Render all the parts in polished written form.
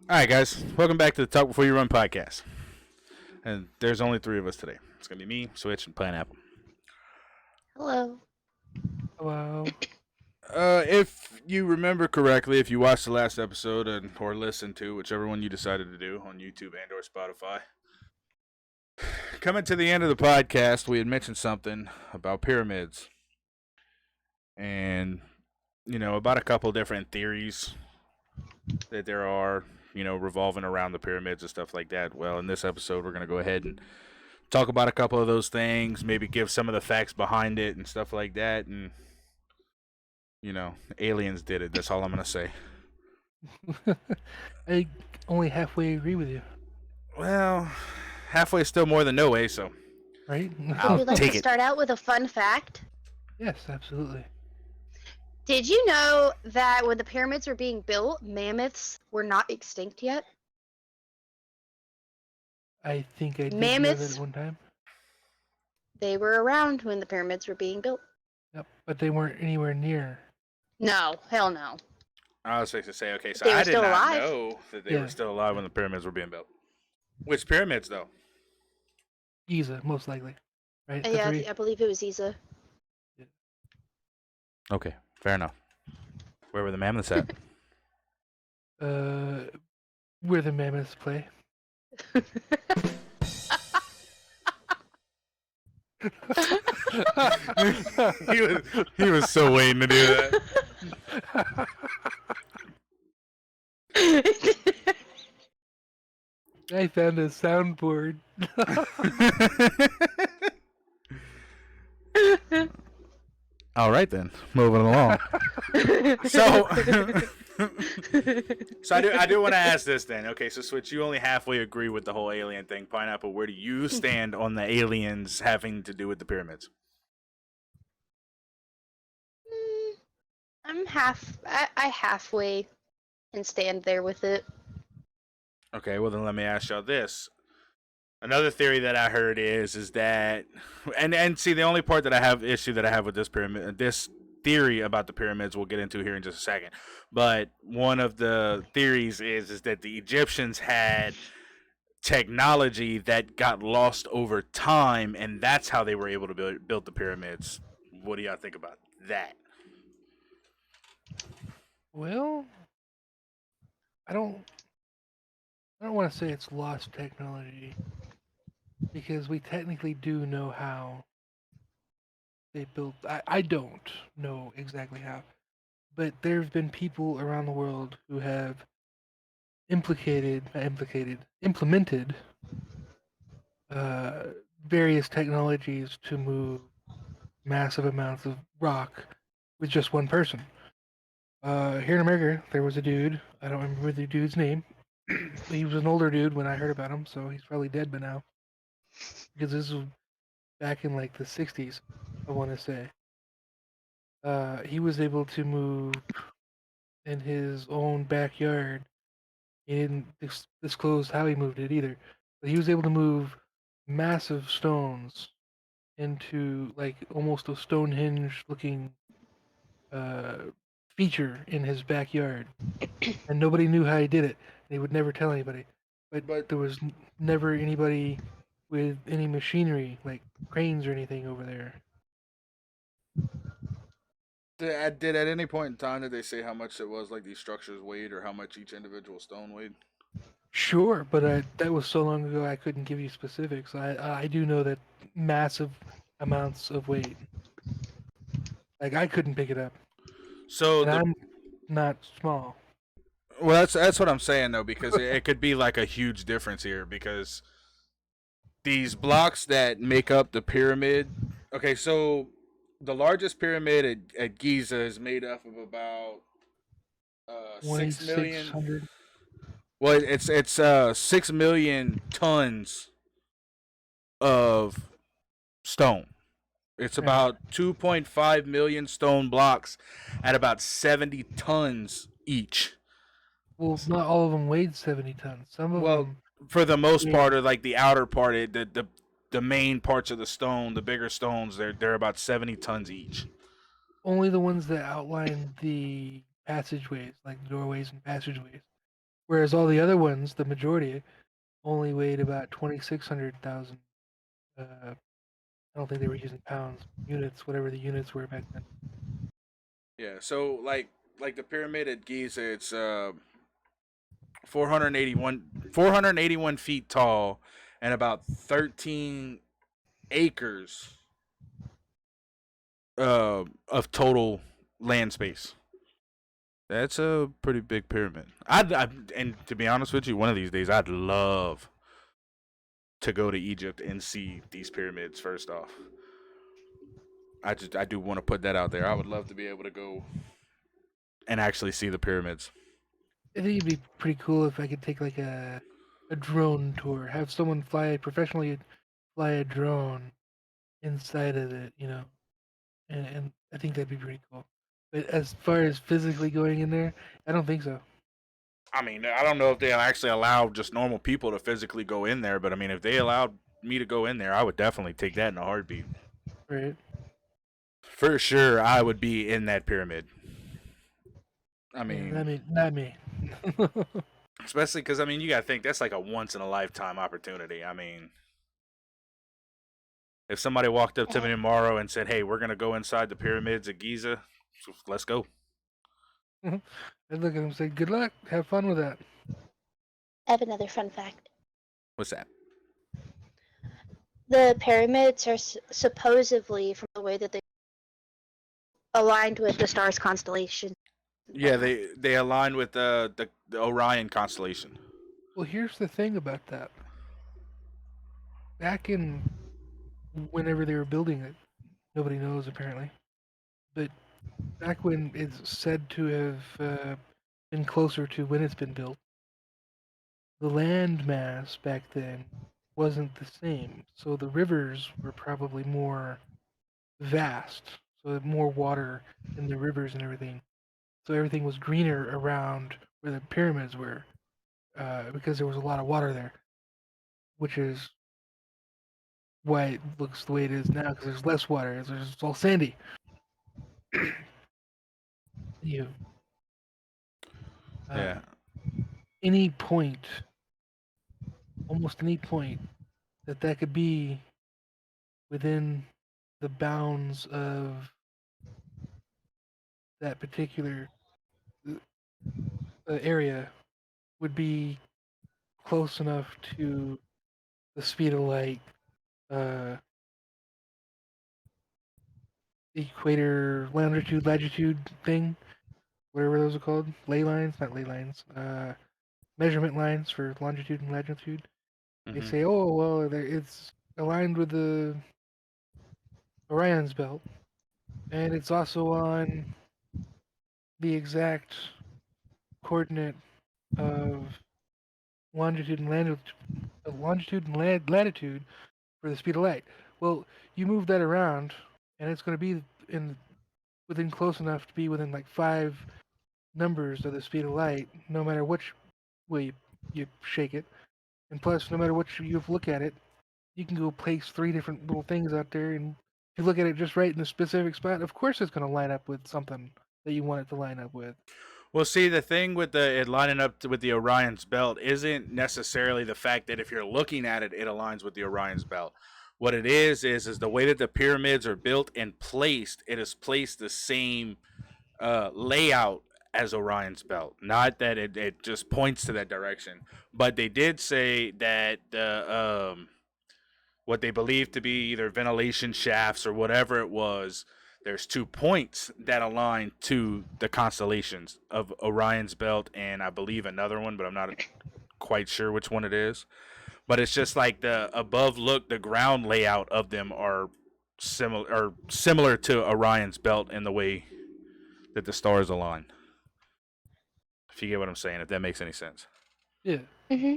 All right, guys, welcome back to the Talk Before You Run podcast. And there's only three of us today. It's gonna be me, Switch, and Pineapple. Hello. Hello. If you remember correctly, if you watched the last episode or listened to whichever one you decided to do on YouTube and or Spotify, coming to the end of the podcast, we had mentioned something about pyramids, and about a couple different theories that there are, revolving around the pyramids and stuff like that. Well, in this episode, we're gonna go ahead and talk about a couple of those things, maybe give some of the facts behind it and stuff like that. And, aliens did it. That's all I'm going to say. I only halfway agree with you, Well, halfway is still more than no way, so right? I'll Would you like take to it. start out with a fun fact? Yes, absolutely. Did you know that when the pyramids were being built, mammoths were not extinct yet? I think I did know that Mammoths, at one time. they were around when the pyramids were being built. Yep, but they weren't anywhere near. No, hell no. I was supposed to say, okay, so They were I did still not alive. know that they Yeah. were still alive when the pyramids were being built. Which pyramids, though? Giza, most likely, right? The Yeah, three? I believe it was Giza. Okay, fair enough. Where were the mammoths at? Where the mammoths play. he was so waiting to do that. I found a soundboard. All right then, moving along. So, so I do want to ask this then. Okay, so Switch, you only halfway agree with the whole alien thing. Pineapple, where do you stand on the aliens having to do with the pyramids? I'm I halfway and stand there with it. Okay, well then let me ask y'all this. Another theory that I heard is that, and see, the only part that I have with this pyramid, this theory about the pyramids, we'll get into here in just a second. But one of the theories is that the Egyptians had technology that got lost over time, and that's how they were able to build the pyramids. What do y'all think about that? Well, I don't want to say it's lost technology because we technically do know how they built. I don't know exactly how, but there have been people around the world who have implemented uh, various technologies to move massive amounts of rock with just one person. Here in America, there was a dude. I don't remember the dude's name. He was an older dude when I heard about him, so he's probably dead by now. Because this was back in like the 60s, I want to say. He was able to move in his own backyard. He didn't disclose how he moved it either, but he was able to move massive stones into like almost a Stonehenge looking uh, feature in his backyard, and nobody knew how he did it. And he would never tell anybody. But there was never anybody with any machinery like cranes or anything over there. Did at any point in time did they say how much it was, like these structures weighed, or how much each individual stone weighed? Sure, but that was so long ago I couldn't give you specifics. I do know that massive amounts of weight. Like I couldn't pick it up, So and I'm not small. well, that's what I'm saying though, because it could be like a huge difference here because these blocks that make up the pyramid. Okay, so the largest pyramid at Giza is made up of about 6 million. 2,600. Well, it's 6 million tons of stone. It's about 2.5 million stone blocks at about 70 tons each. Well, not all of them weighed 70 tons. Some of Well, them. for the most Yeah. part, or like the outer part, the main parts of the stone, the bigger stones, they're about 70 tons each. Only the ones that outline the passageways, like doorways and passageways. Whereas all the other ones, the majority, only weighed about 2,600,000. I don't think they were using pounds, units, whatever the units were back then. Yeah, so like the pyramid at Giza, it's 481 feet tall and about 13 acres of total land space. That's a pretty big pyramid. And to be honest with you, one of these days I'd love to go to Egypt and see these pyramids. First off, I do want to put that out there. I would love to be able to go and actually see the pyramids. I think it'd be pretty cool if I could take like a drone tour, have someone professionally fly a drone inside of it, and I think that'd be pretty cool. But as far as physically going in there, I don't think so. I mean, I don't know if they actually allow just normal people to physically go in there, but I mean, if they allowed me to go in there, I would definitely take that in a heartbeat. Right? For sure, I would be in that pyramid. I Yeah, mean, not me. especially because I mean, you got to think that's like a once in a lifetime opportunity. I mean, if somebody walked up to me tomorrow and said, "Hey, we're gonna go inside the pyramids at Giza," let's go. I'd look at him and say, "Good luck. Have fun with that." I have another fun fact. What's that? The pyramids are supposedly, from the way that they aligned with the stars constellation. Yeah, they align with the Orion constellation. Well, here's the thing about that. Back in whenever they were building it, nobody knows apparently, but back when it's said to have been closer to when it's been built, the land mass back then wasn't the same. So the rivers were probably more vast, so more water in the rivers and everything. So everything was greener around where the pyramids were because there was a lot of water there, which is why it looks the way it is now because there's less water. It's all sandy. You Yeah. any point, almost any point that could be within the bounds of that particular area would be close enough to the speed of light, uh, equator, longitude, latitude thing, whatever those are called, ley lines, not ley lines, measurement lines for longitude and latitude. They Mm-hmm. say, oh well, it's aligned with the Orion's belt, and it's also on the exact coordinate of longitude and latitude for the speed of light. Well, you move that around, and it's going to be within close enough to be within like 5 numbers of the speed of light, no matter which way you shake it. And plus, no matter which you look at it, you can go place 3 different little things out there, and if you look at it just right in the specific spot, of course it's going to line up with something that you want it to line up with. Well, see, the thing with it lining up with the Orion's belt isn't necessarily the fact that if you're looking at it, it aligns with the Orion's belt. What it is the way that the pyramids are built and placed. It is placed the same layout as Orion's belt. Not that it just points to that direction, but they did say that the what they believe to be either ventilation shafts or whatever it was, there's 2 points that align to the constellations of Orion's belt and I believe another one, but I'm not quite sure which one it is. But it's just like the above look, the ground layout of them are similar to Orion's belt in the way that the stars align. If you get what I'm saying, if that makes any sense. Yeah. Mm-hmm.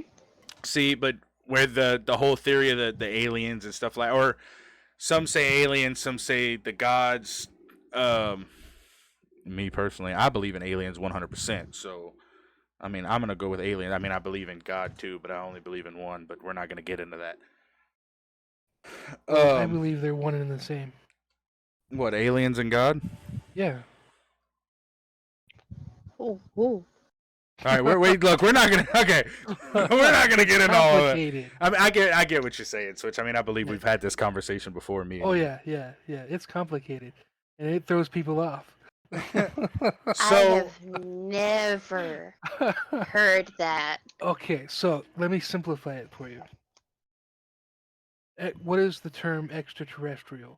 See, but where the whole theory of the aliens and stuff like, or some say aliens, some say the gods. Um, Me personally, I believe in aliens 100%. So, I mean, I'm gonna go with aliens. I mean, I believe in God too, but I only believe in one. But we're not gonna get into that. Well, I believe they're one and the same. What, aliens and God? Yeah. Ooh, ooh. All right, look, we're not gonna. Okay, we're not gonna get into all of it. Complicated. I mean, I get what you're saying, Switch. I mean, I believe Yeah. we've had this conversation before, me. Oh And yeah, yeah, yeah. It's complicated, and it throws people off. I So have never heard that. Okay, so let me simplify it for you. What is the term extraterrestrial?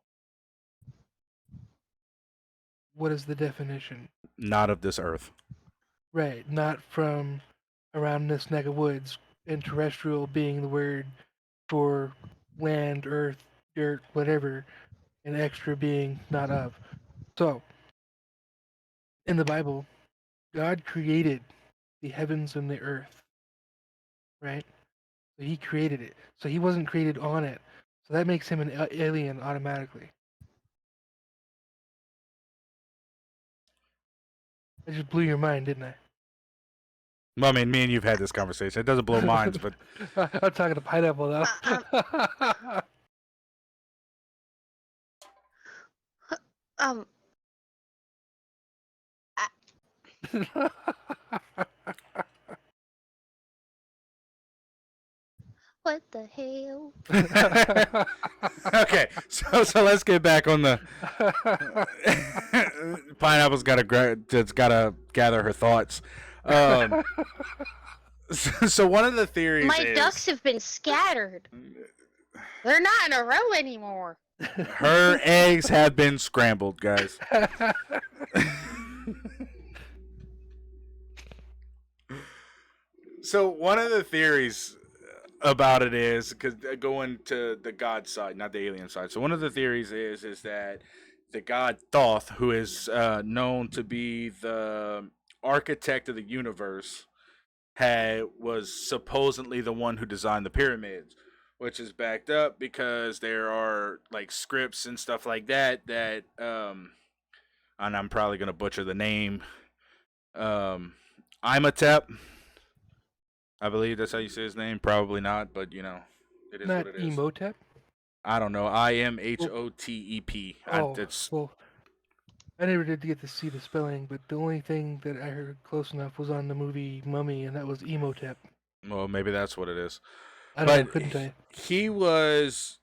What is the definition? not of this earth. Right, not from around this neck of woods, and terrestrial being the word for land, earth, dirt, whatever, and extra being not of. So, in the Bible, God created the heavens and the earth, right? So he created it. So he wasn't created on it. So that makes him an alien automatically. I just blew your mind, didn't I? Well, I mean, me and you've had this conversation. It doesn't blow minds, but I'm talking to pineapple now. Um, what the hell? okay. So let's get back on the pineapple's got to gather her thoughts. So one of the theories My is ducks have been scattered. They're not in a row anymore. her eggs have been scrambled, guys. So one of the theories about it is because going to the god side, not the alien side. So one of the theories is that the god Thoth, who is known to be the architect of the universe, was supposedly the one who designed the pyramids, which is backed up because there are like scripts and stuff like that and I'm probably gonna butcher the name, Imhotep. I believe that's how you say his name. Probably not, but it is Not what it is. Emotep? I don't know. Imhotep. Oh, It's well, I never did get to see the spelling, but the only thing that I heard close enough was on the movie Mummy, and that was Emotep. well, maybe that's what it is. I don't know, But couldn't tell you. he was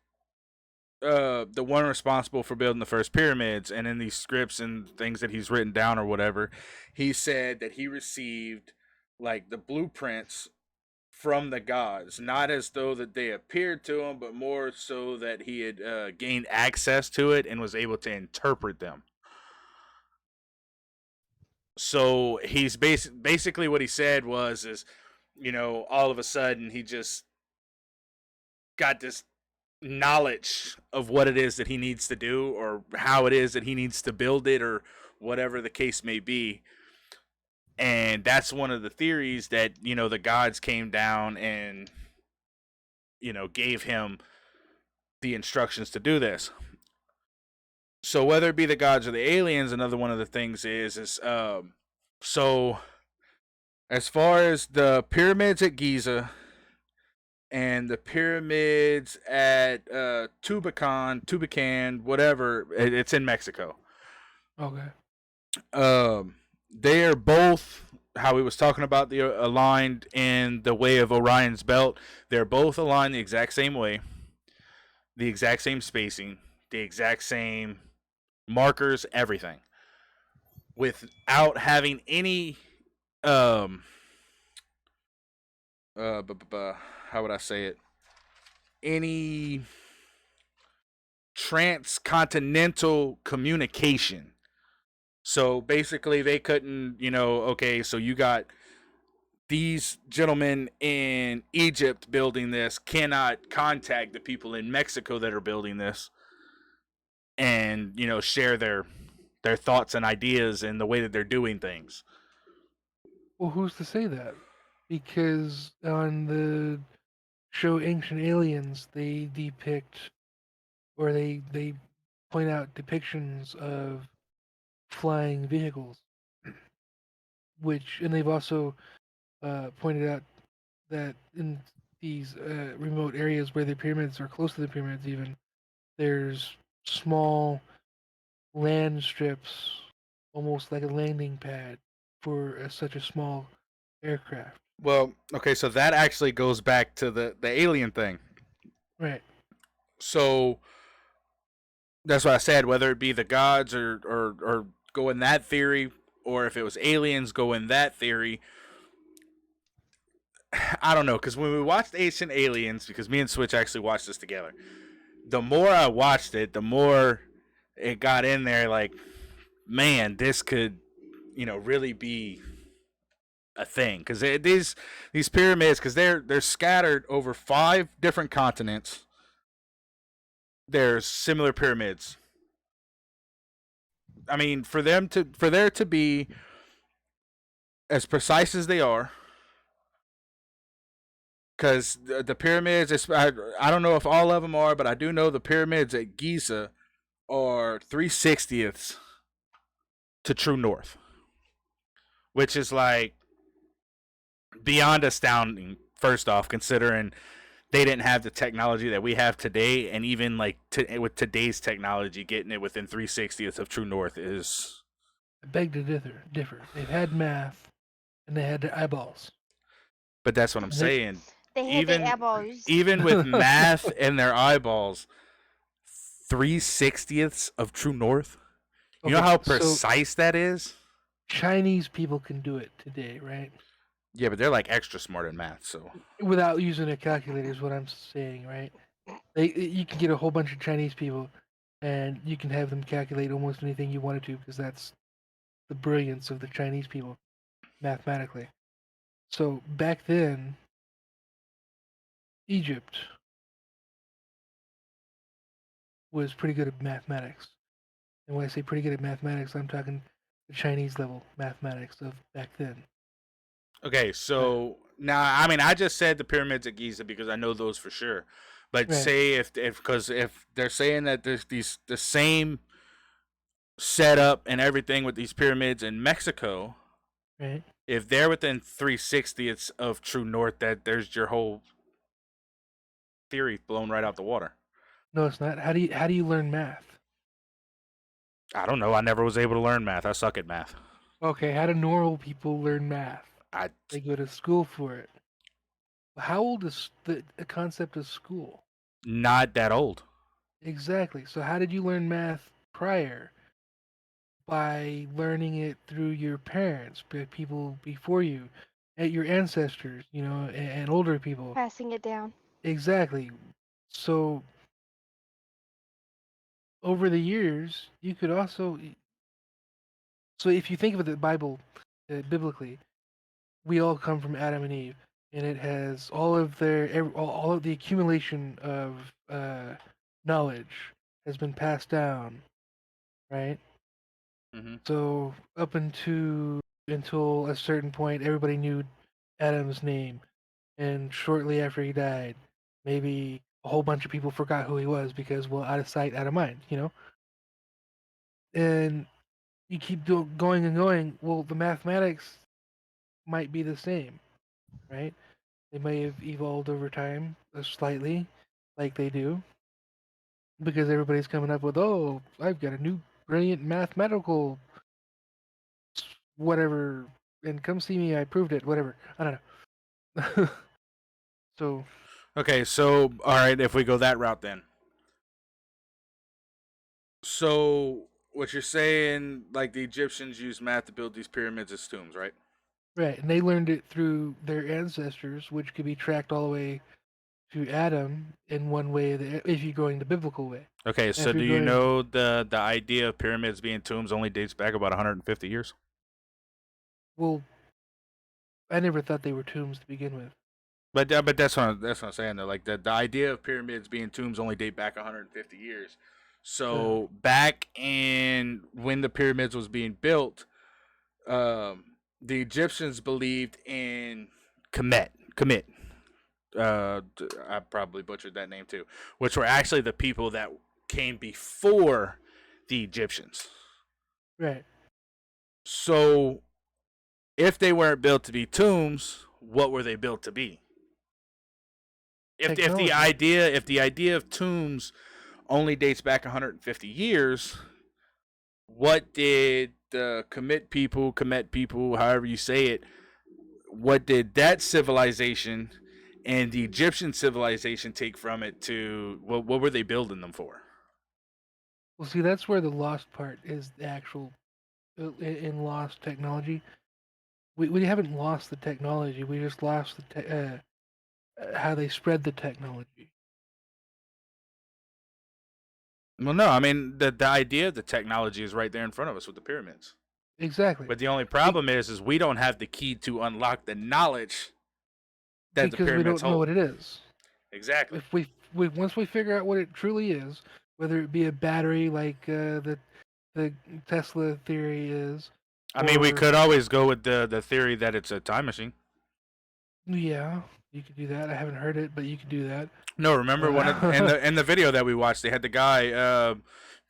the one responsible for building the first pyramids, and in these scripts and things that he's written down or whatever, he said that he received like the blueprints from the gods, not as though that they appeared to him, but more so that he had gained access to it and was able to interpret them. So he's basically what he said is all of a sudden he just got this knowledge of what it is that he needs to do or how it is that he needs to build it or whatever the case may be. And that's one of the theories that the gods came down and gave him the instructions to do this. So whether it be the gods or the aliens, another one of the things is so as far as the pyramids at Giza and the pyramids at Tubacan, whatever, it's in Mexico. Okay. They are both how we was talking about the aligned in the way of Orion's belt. They're both aligned the exact same way, the exact same spacing, the exact same markers, everything, without having any how would I say it? Any transcontinental communication. So basically, they couldn't, okay, so you got these gentlemen in Egypt building this, cannot contact the people in Mexico that are building this and, share their thoughts and ideas and the way that they're doing things. Well, who's to say that? Because on the show Ancient Aliens, they depict or they point out depictions of flying vehicles, and they've also pointed out that in these remote areas where the pyramids are close to the pyramids, even there's small land strips, almost like a landing pad for such a small aircraft. Well, okay, so that actually goes back to the alien thing. Right. So that's what I said. Whether it be the gods or go in that theory, or if it was aliens, go in that theory. I don't know, because when we watched Ancient Aliens, because me and Switch actually watched this together, the more I watched it, the more it got in there. Like, man, this could, really be a thing. Because these pyramids, because they're scattered over 5 different continents. There's similar pyramids. I mean, for there to be as precise as they are, because the pyramids, I don't know if all of them are, but I do know the pyramids at Giza are 3/60ths to true north, which is like beyond astounding. First off, considering they didn't have the technology that we have today, and even like with today's technology, getting it within 3/60ths of true north is. I beg to differ. They've had math, and they had their eyeballs. But that's what I'm They- saying. They had their Even eyeballs. even with math in their eyeballs, 3/60ths of true north. You know Okay, how so precise that is? Chinese people can do it today, right? Yeah, but they're like extra smart in math, so. Without using a calculator is what I'm saying, right? You can get a whole bunch of Chinese people, and you can have them calculate almost anything you wanted to, because that's the brilliance of the Chinese people, mathematically. So back then, Egypt was pretty good at mathematics. And when I say pretty good at mathematics, I'm talking the Chinese level mathematics of back then. Okay, so now I mean I just said the pyramids at Giza because I know those for sure. But Right. say if they're saying that there's the same setup and everything with these pyramids in Mexico, Right. if they're within 3/60ths of true north, that there's your whole theory blown right out the water. No, it's not. How do you learn math? I don't know. I never was able to learn math. I suck at math. Okay, how do normal people learn math? I They go to school for it. How old is the concept of school? not that old. Exactly. So how did you learn math prior? By learning it through your parents, people before you, at your ancestors, and older people. Passing it down. Exactly. So over the years, you could also. So if you think of the Bible, biblically, we all come from Adam and Eve, and it has all of the accumulation of knowledge has been passed down, right? Mm-hmm. So up until a certain point, everybody knew Adam's name, and shortly after he died, maybe a whole bunch of people forgot who he was because, well, out of sight, out of mind. And you keep going and going. Well, the mathematics might be the same, right? They may have evolved over time slightly, like they do, because everybody's coming up with, oh, I've got a new brilliant mathematical whatever, and come see me, I proved it, whatever. I don't know. So, Okay, so all right, if we go that route then. So what you're saying, like the Egyptians used math to build these pyramids as tombs, right? right, and they learned it through their ancestors, which could be tracked all the way to Adam in one way, if you're going the biblical way. Okay, And so if do you're you going, know the idea of pyramids being tombs only dates back about 150 years? well, I never thought they were tombs to begin with. But that's what I'm saying though. Like the idea of pyramids being tombs only date back 150 years. So back in when the pyramids was being built, the Egyptians believed in Kemet. I probably butchered that name too, which were actually the people that came before the Egyptians. Right. So if they weren't built to be tombs, what were they built to be? If Technology. if the idea of tombs only dates back 150 years, what did the Kemet people, however you say it, what did that civilization and the Egyptian civilization take from it to what were they building them for? Well, see, that's where the lost part is the actual in lost technology. We haven't lost the technology. We just lost how they spread the technology. Well, no, I mean the idea of the technology is right there in front of us with the pyramids. Exactly. But the only Be- problem is we don't have the key to unlock the knowledge that the because we pyramids don't know hold. what it is. Exactly. If we once we figure out what it truly is, whether it be a battery like the Tesla theory is, I mean, we or could always go with the theory that it's a time machine. yeah, you could do that. I haven't heard it, but you could do that. No, remember one of in the video that we watched, they had the guy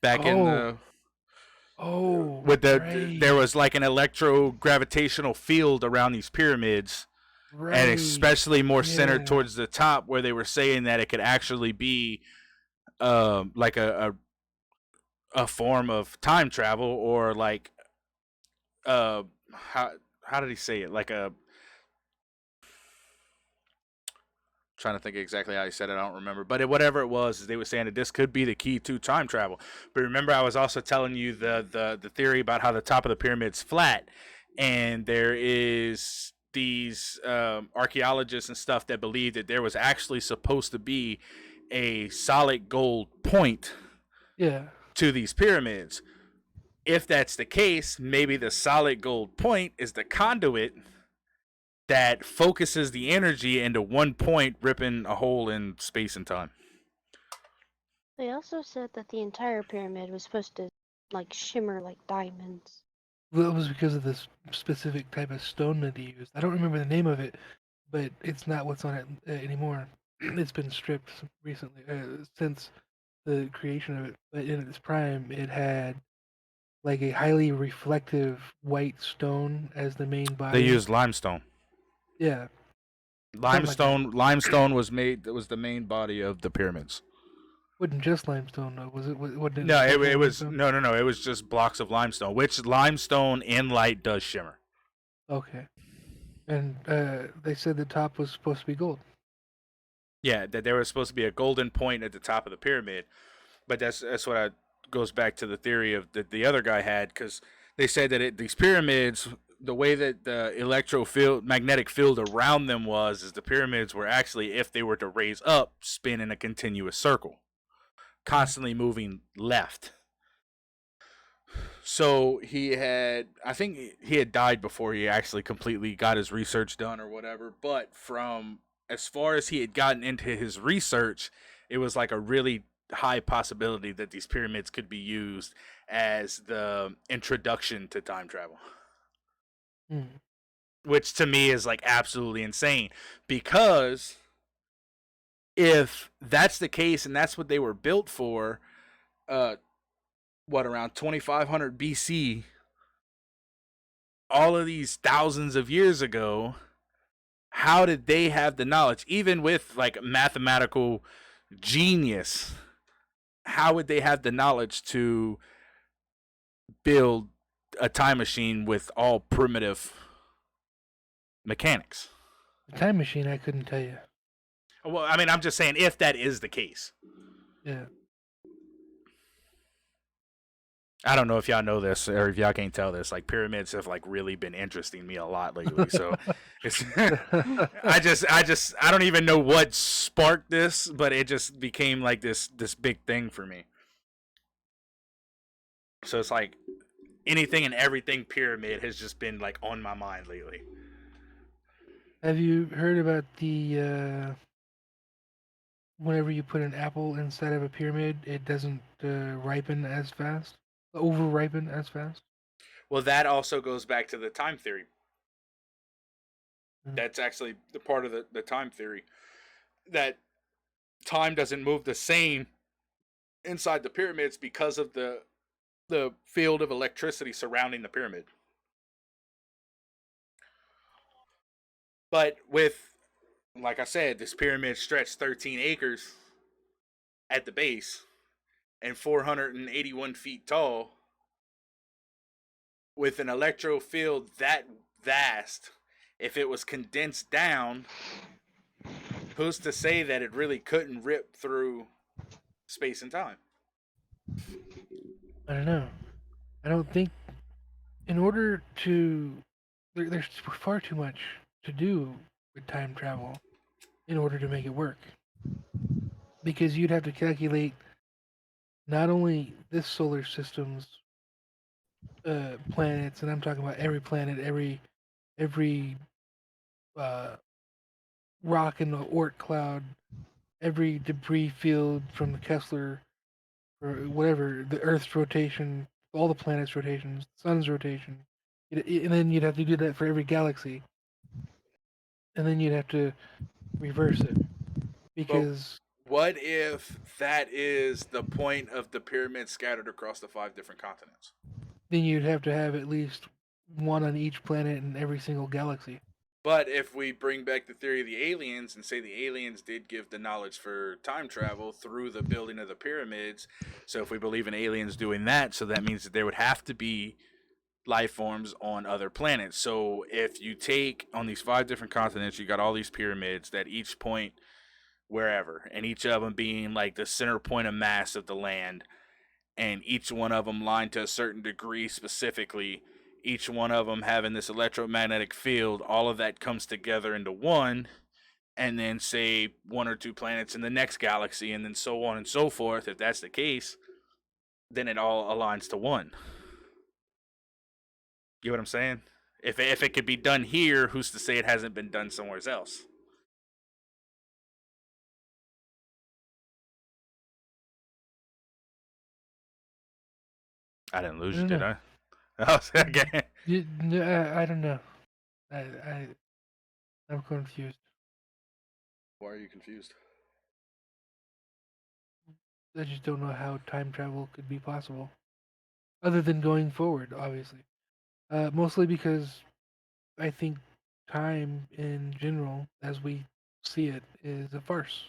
back in Oh, the oh, with there right, was like an electro-gravitational field around these pyramids, and right, especially more centered yeah, towards the top, where they were saying that it could actually be like a form of time travel, or like uh how how did he say it, like a, trying to think exactly how he said it. I don't remember, but whatever it was, they were saying that this could be the key to time travel. But remember, I was also telling you the theory about how the top of the pyramid's flat, and there is these archaeologists and stuff that believe that there was actually supposed to be a solid gold point yeah. to these pyramids. If that's the case, maybe the solid gold point is the conduit that focuses the energy into one point, ripping a hole in space and time. They also said that the entire pyramid was supposed to like shimmer like diamonds. Well, that was because of this specific type of stone that he used. I don't remember the name of it, but it's not what's on it anymore. It's been stripped recently since the creation of it. But in its prime, it had like a highly reflective white stone as the main They body. used limestone. Yeah, something like that. Limestone was made. That was the main body of the pyramids. Wasn't just limestone though, was it? Wasn't it No, special it was limestone? no. It was just blocks of limestone, which limestone in light does shimmer. Okay. And they said the top was supposed to be gold. Yeah, that there was supposed to be a golden point at the top of the pyramid, but that's what goes back to the theory of that the other guy had, because they said that these pyramids, the way that the magnetic field around them was, is the pyramids were actually, if they were to raise up, spin in a continuous circle, Mm. constantly moving left. So I think he had died before he actually completely got his research done or whatever. But from as far as he had gotten into his research, it was like a really high possibility that these pyramids could be used as the introduction to time travel. Mm. Which to me is like absolutely insane, because if that's the case and that's what they were built for, uh, around 2500 BC, all of these thousands of years ago, how did they have the knowledge, even with like mathematical genius? How would they have the knowledge to build a time machine with all primitive mechanics? The time machine, I couldn't tell you. Well, I mean, I'm just saying, if that is the case. Yeah. I don't know if y'all know this or if y'all can't tell this. Like, pyramids have like really been interesting me a lot lately. So it's I don't even know what sparked this, but it just became like this big thing for me. So it's like anything and everything pyramid has just been like on my mind lately. Have you heard about the whenever you put an apple inside of a pyramid, it doesn't ripen as fast, over ripen as fast? Well, that also goes back to the time theory. Mm. That's actually the part of the time theory, that time doesn't move the same inside the pyramids because of the field of electricity surrounding the pyramid. But with, like I said, this pyramid stretched 13 acres at the base and 481 feet tall, with an electro field that vast, if it was condensed down, who's to say that it really couldn't rip through space and time? I don't know. I don't think in order to there's far too much to do with time travel in order to make it work. Because you'd have to calculate not only this solar system's planets, and I'm talking about every planet, every uh, rock in the Oort cloud, every debris field from the Kessler, or whatever, the Earth's rotation, all the planets' rotations, sun's rotation, and then you'd have to do that for every galaxy, and then you'd have to reverse it But because what if that is the point of the pyramid scattered across the 5 different continents? then you'd have to have at least one on each planet in every single galaxy. But if we bring back the theory of the aliens and say the aliens did give the knowledge for time travel through the building of the pyramids, so if we believe in aliens doing that, so that means that there would have to be life forms on other planets. So if you take on these 5 different continents, you got all these pyramids that each point wherever, and each of them being like the center point of mass of the land, and each one of them lined to a certain degree specifically, each one of them having this electromagnetic field, all of that comes together into one, and then say 1 or 2 planets in the next galaxy, and then so on and so forth. If that's the case, then it all aligns to one. You know what I'm saying? If it could be done here, who's to say it hasn't been done somewhere else? I didn't I lose you, don't did know. I? Oh, okay. I don't know. I I'm confused. Why are you confused? I just don't know how time travel could be possible, other than going forward, obviously. Mostly because I think time in general, as we see it, is a farce.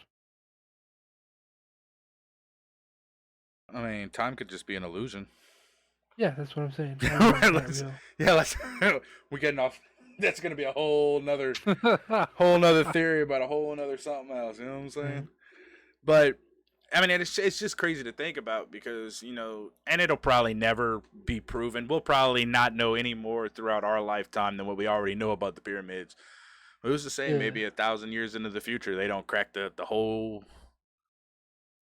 I mean, time could just be an illusion. Yeah, that's what I'm saying. Time is not let's, real. yeah, let's. We're getting off. That's gonna be a whole nother theory about a whole nother something else. You know what I'm saying? But I mean, it's just crazy to think about because and it'll probably never be proven. We'll probably not know any more throughout our lifetime than what we already know about the pyramids. Who's to say? Yeah, Maybe 1,000 years into the future, they don't crack the whole I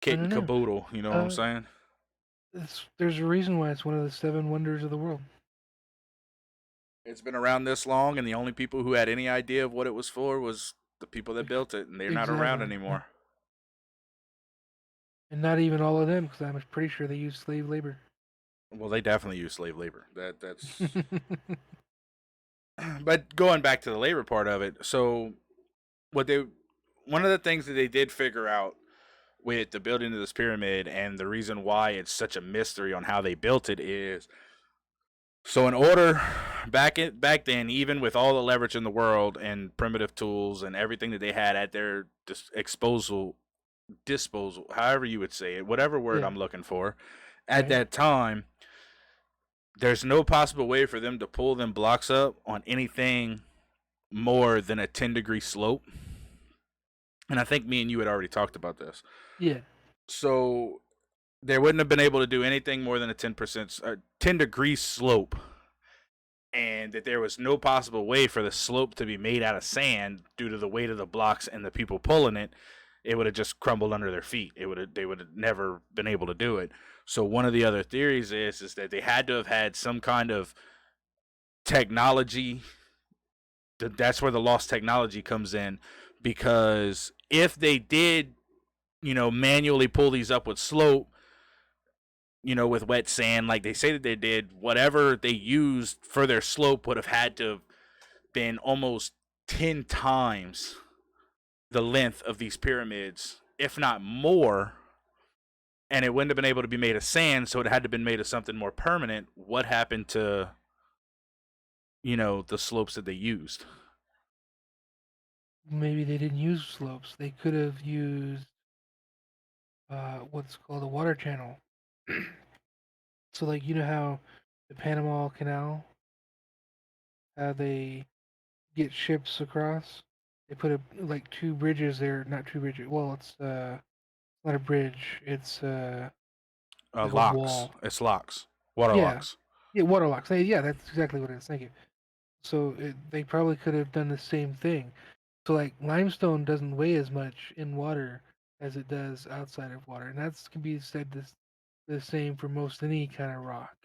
kit don't and know. caboodle. You know what I'm saying? There's a reason why it's one of the 7 wonders of the world. It's been around this long, and the only people who had any idea of what it was for was the people that built it, and they're not around Exactly. anymore. And not even all of them, because I'm pretty sure they use slave labor. Well, they definitely use slave labor. That's. But going back to the labor part of it, so what they, one of the things that they did figure out with the building of this pyramid, and the reason why it's such a mystery on how they built it is, so in order back then, even with all the leverage in the world and primitive tools and everything that they had at their disposal, however you would say it, whatever word Yeah. I'm looking for, at Right. that time, there's no possible way for them to pull them blocks up on anything more than a 10-degree slope. And I think me and you had already talked about this. Yeah. So they wouldn't have been able to do anything more than a 10-degree slope, and that there was no possible way for the slope to be made out of sand due to the weight of the blocks and the people pulling it. It would have just crumbled under their feet. They would have never been able to do it. So one of the other theories is that they had to have had some kind of technology. That's where the lost technology comes in, because if they did, manually pull these up with slope, with wet sand, like they say that they did, whatever they used for their slope would have had to have been almost 10 times the length of these pyramids, if not more. And it wouldn't have been able to be made of sand, so it had to have been made of something more permanent. What happened to, the slopes that they used? Maybe they didn't use slopes. They could have used what's called a water channel. So, like, how the Panama Canal, how they get ships across. They put like two bridges there, not two bridges. Well, it's not a bridge. It's like a Locks. wall. It's locks. Water Yeah, locks. yeah, water locks. Yeah, that's exactly what it is. Thank you. So they probably could have done the same thing. So like limestone doesn't weigh as much in water as it does outside of water, and that's can be said the same for most any kind of rock.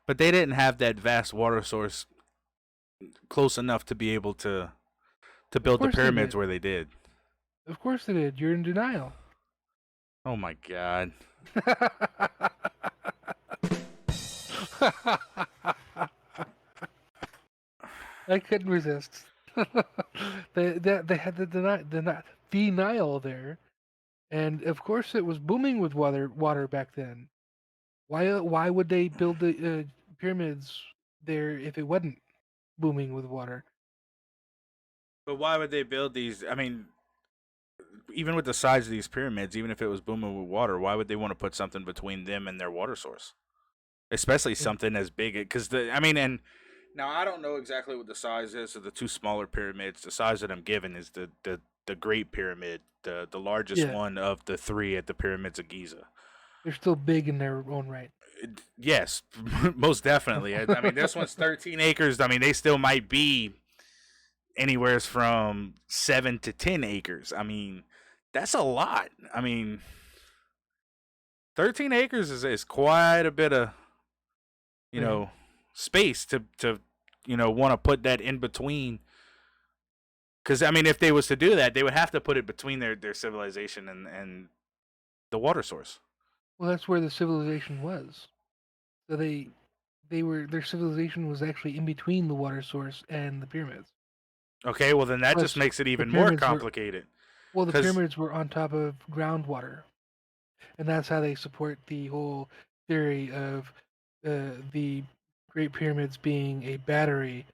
But they didn't have that vast water source close enough to be able to Of build the course they pyramids did. where they did. Of course they did. You're in denial. Oh my god. I couldn't resist. They had the denial there, and of course it was booming with water back then. Why would they build the pyramids there if it wasn't booming with water? But why would they build these? I mean, even with the size of these pyramids, even if it was booming with water, why would they want to put something between them and their water source? Especially Yeah. something as big, because I mean, and now I don't know exactly what the size is of the two smaller pyramids. The size that I'm given is the Great Pyramid, the largest Yeah, one of the three at the pyramids of Giza. they're still big in their own right. Yes, most definitely. I mean, this one's 13 acres. I mean, they still might be anywhere from 7 to 10 acres. I mean, that's a lot. I mean, 13 acres is quite a bit of you Right. know space to want to put that in between. Because I mean, if they was to do that, they would have to put it between their civilization and the water source. Well, that's where the civilization was. So their civilization was actually in between the water source and the pyramids. Okay, well then that just Plus, makes it the even more pyramids were complicated. well, the Because pyramids were on top of groundwater, and that's how they support the whole theory of the Great Pyramids being a battery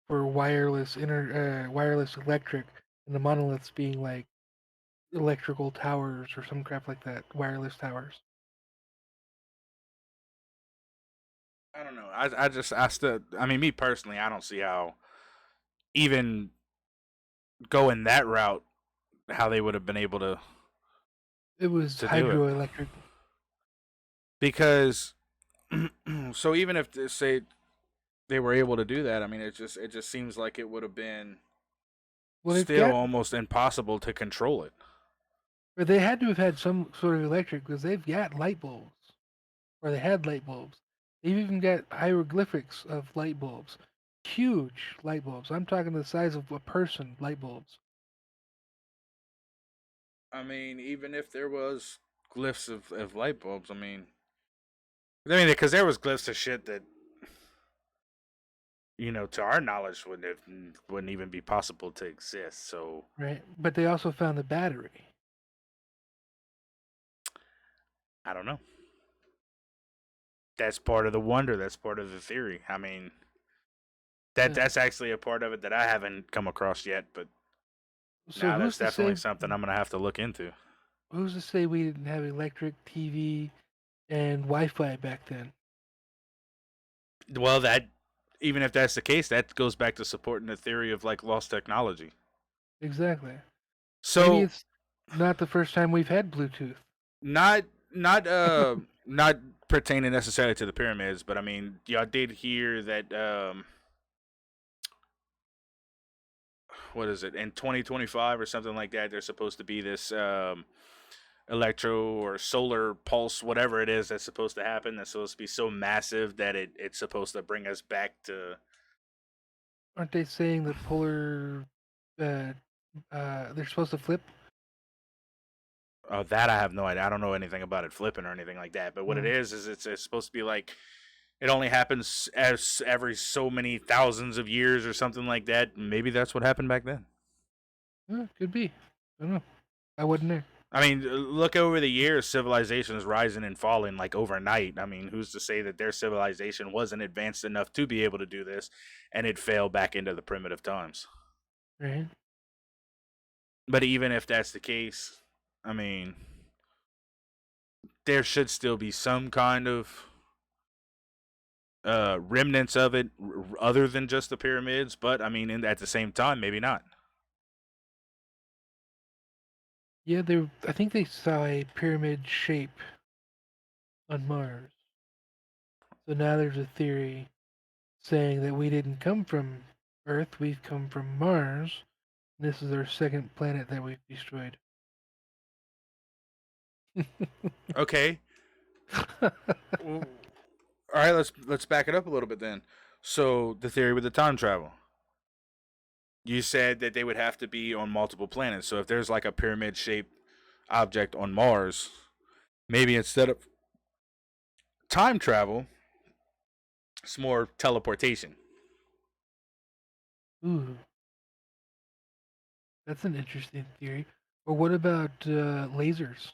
for wireless electric, and the monoliths being like electrical towers or some crap like that, wireless towers. I don't know. I still. I mean, me personally, I don't see how even going that route, how they would have been able It was to do it. hydroelectric. Because so even if say they were able to do that, I mean, it just seems like it would have been Well, they've still got, almost impossible to control it. or they had to have had some sort of electric because they've got light bulbs, or they had light bulbs. They've even got hieroglyphics of light bulbs, huge light bulbs. I'm talking the size of a person light bulbs. I mean, even if there was glyphs of light bulbs, I mean, because there was glyphs of shit that to our knowledge wouldn't even be possible to exist. So Right? But they also found the battery. I don't know. That's part of the wonder. That's part of the theory. I mean, Yeah. that's actually a part of it that I haven't come across yet. But So now that's definitely something I'm gonna have to look into. who's to say we didn't have electric, TV, and Wi-Fi back then? Well, that even if that's the case, that goes back to supporting the theory of like lost technology. Exactly. Maybe So it's not the first time we've had Bluetooth. not not uh not pertaining necessarily to the pyramids, but I mean, y'all did hear that what is it in 2025 or something like that? There's supposed to be this electro or solar pulse, whatever it is, that's supposed to happen. That's supposed to be so massive that it's supposed to bring us back to. Aren't they saying that polar, uh, they're supposed to flip? Oh, that I have no idea. I don't know anything about it flipping or anything like that. But what it Mm. is it's supposed to be like it only happens as every so many thousands of years or something like that. Maybe that's what happened back then. Could be. I don't know. I wasn't there. I mean, look over the years, civilizations rising and falling like overnight. I mean, who's to say that their civilization wasn't advanced enough to be able to do this and it fell back into the primitive times? Right? But even if that's the case, I mean, there should still be some kind of remnants of it other than just the pyramids, but I mean, at the same time, maybe not. Yeah, I think they saw a pyramid shape on Mars. So now there's a theory saying that we didn't come from Earth, we've come from Mars. This is our second planet that we've destroyed. Okay. Well, all right, let's back it up a little bit then. So the theory with the time travel. You said that they would have to be on multiple planets. So if there's like a pyramid shaped object on Mars, maybe instead of time travel, it's more teleportation. Ooh, that's an interesting theory. Or what about lasers?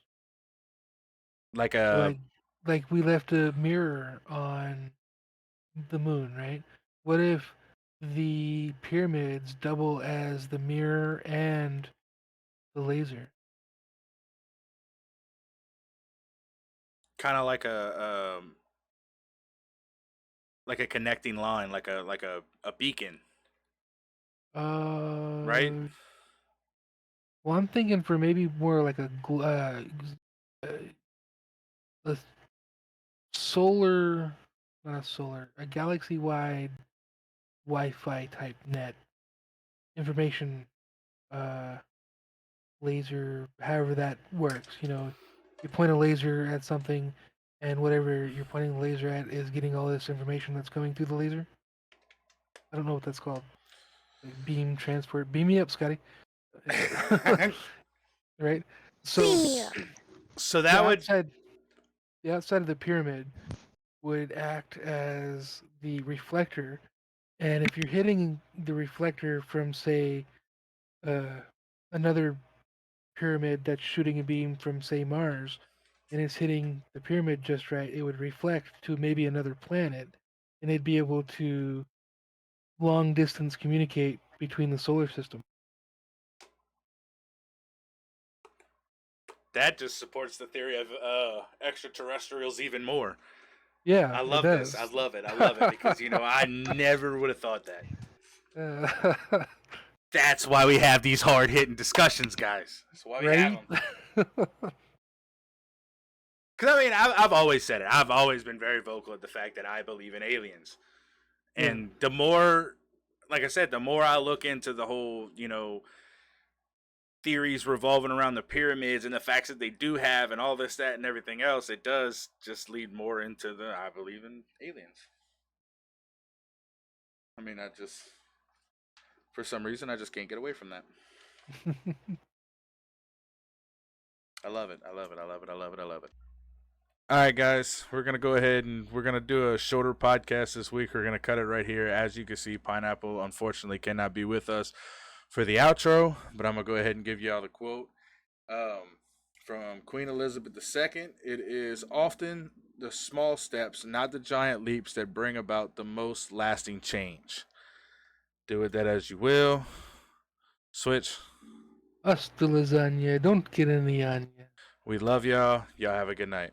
Like So a like we left a mirror on the moon, right? What if the pyramids double as the mirror and the laser? kind of like a connecting line, like a beacon, right? Uh, well, I'm thinking for maybe more like a solar, not a solar, a galaxy-wide Wi-Fi type net information uh, laser, however that works. You know, you point a laser at something, and whatever you're pointing the laser at is getting all this information that's coming through the laser. I don't know what that's called. Like beam transport. Beam me up, Scotty. Right. So Beam me up. So the that would outside, the outside of the pyramid would act as the reflector, and if you're hitting the reflector from, say, uh, another pyramid that's shooting a beam from, say, Mars, and it's hitting the pyramid just right, it would reflect to maybe another planet, and it'd be able to long distance communicate between the solar system. that just supports the theory of extraterrestrials even more. Yeah, I it love this. I does. love it. I love it because I never would have thought that. Uh, That's why we have these hard hitting discussions, guys. That's why we have right? them. Because I mean, I've always said it. I've always been very vocal at the fact that I believe in aliens. Yeah. And the more, like I said, the more I look into the whole, theories revolving around the pyramids and the facts that they do have and all this, that, and everything else, it does just lead more into the I believe in aliens. I mean, for some reason, I just can't get away from that. I love it. I love it. I love it. I love it. I love it. All right, guys, we're going to go ahead and we're going to do a shorter podcast this week. We're going to cut it right here. As you can see, Pineapple unfortunately cannot be with us for the outro, but I'm going to go ahead and give y'all the quote from Queen Elizabeth II. It is often the small steps, not the giant leaps, that bring about the most lasting change. Do with that as you will. Switch. Hasta lasagna. Don't get any onion. We love y'all. Y'all have a good night.